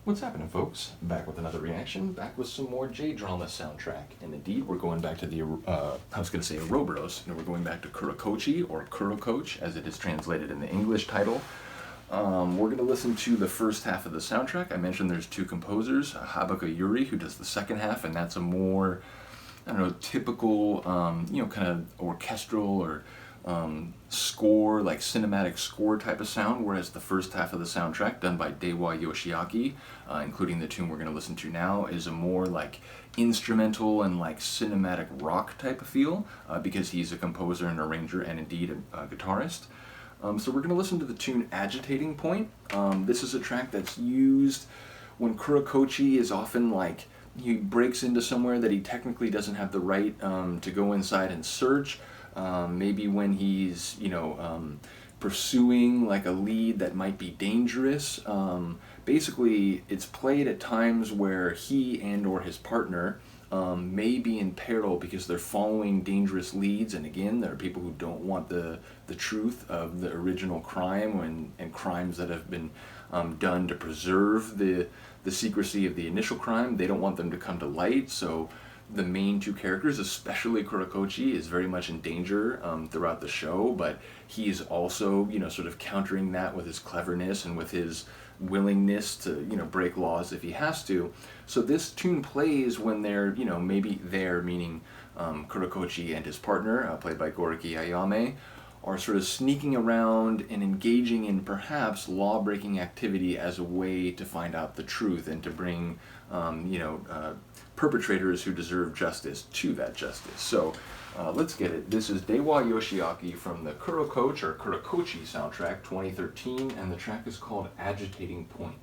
What's happening, folks? Back with another reaction, back with some more J-drama soundtrack. And indeed, we're going back to the, I was going to say Ouroboros, and we're going back to Kurokochi, or Kurokochi, as it is translated in the English title. We're going to listen to the first half of the soundtrack. I mentioned there's two composers, Habuka Yuri, who does the second half, and that's a more, I don't know, typical, kind of orchestral or score, like cinematic score type of sound, whereas the first half of the soundtrack, done by Dewa Yoshiaki, including the tune we're going to listen to now, is a more like instrumental and like cinematic rock type of feel, because he's a composer and arranger and indeed a guitarist. So we're going to listen to the tune Agitating Point. This is a track that's used when Kurokochi is often like, he breaks into somewhere that he technically doesn't have the right to go inside and search. Maybe when he's, pursuing like a lead that might be dangerous. Basically, it's played at times where he and or his partner may be in peril because they're following dangerous leads, and again, there are people who don't want the truth of the original crime and crimes that have been done to preserve the secrecy of the initial crime. They don't want them to come to light, so the main two characters, especially Kurokochi, is very much in danger throughout the show, but he's also, sort of countering that with his cleverness and with his willingness to, break laws if he has to. So this tune plays when they're, maybe they're, meaning Kurokochi and his partner, played by Goroki Ayame, are sort of sneaking around and engaging in perhaps law-breaking activity as a way to find out the truth and to bring, perpetrators who deserve justice to that justice. So let's get it. This is Dewa Yoshiaki from the Kurokochi or Kurokochi soundtrack 2013, and the track is called Agitating Point.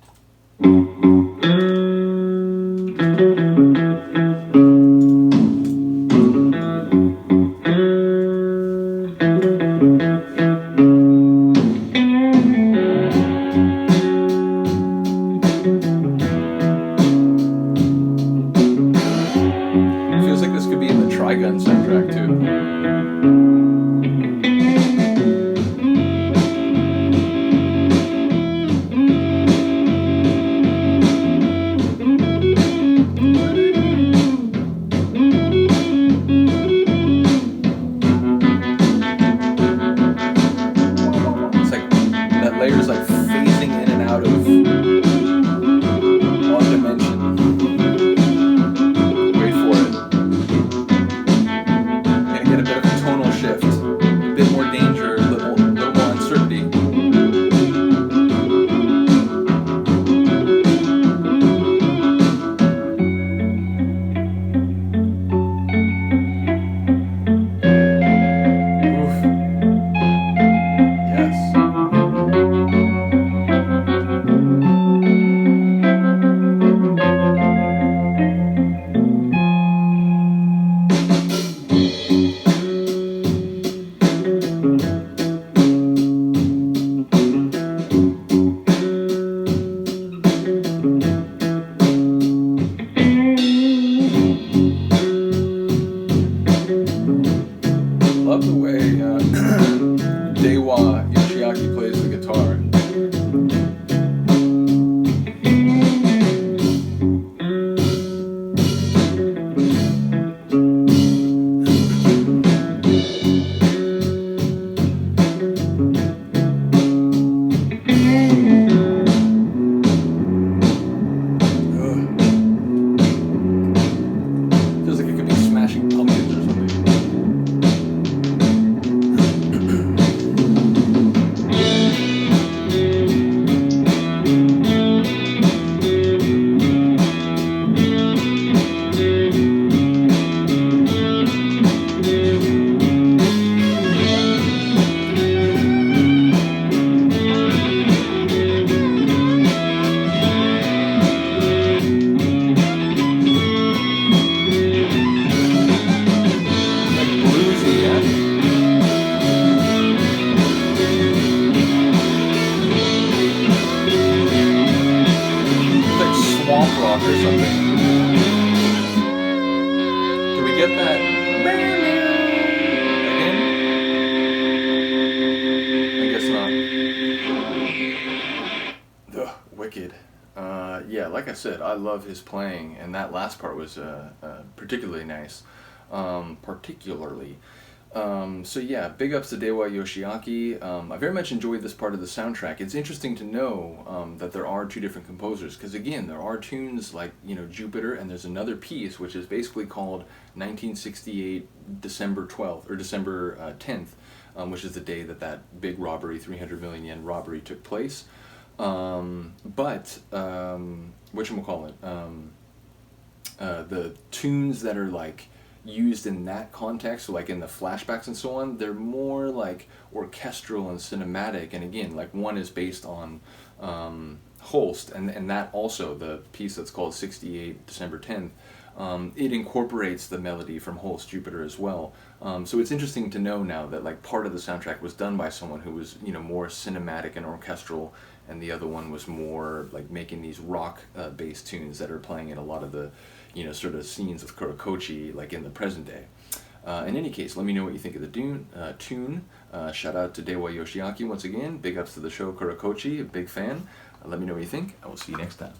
Feels like this could be in the Trigun soundtrack too. It's like that layer's like phasing in and out of one dimension. Wait for it. Gonna get a bit of a tonal shift, a bit more danger, a little more uncertainty. Oof. Yes. Love the way Dewa Yoshiaki plays the guitar. Feels like it could be Smashing Pumpkins or something. Like bluesy, yeah? It's like swamp rock or something. Can we get that again? I guess not. Ugh, wicked. Yeah, like I said, I love his playing, and that last part was particularly nice. Particularly. So yeah, big ups to Dewa Yoshiaki. I very much enjoyed this part of the soundtrack. It's interesting to know that there are two different composers, because again, there are tunes like, you know, Jupiter, and there's another piece which is basically called 1968 December 12th, or December 10th, which is the day that that big robbery, 300 million yen robbery, took place. Whatchamacallit, the tunes that are like used in that context, so like in the flashbacks and so on, they're more like orchestral and cinematic. And again, like one is based on Holst, and that also, the piece that's called 68 December 10th, it incorporates the melody from Holst Jupiter as well. So it's interesting to know now that like part of the soundtrack was done by someone who was, you know, more cinematic and orchestral, and the other one was more like making these rock based tunes that are playing in a lot of the, you know, sort of scenes with Kurokochi, like in the present day. In any case, let me know what you think of the tune. Shout out to Dewa Yoshiaki once again. Big ups to the show Kurokochi, a big fan. Let me know what you think. I will see you next time.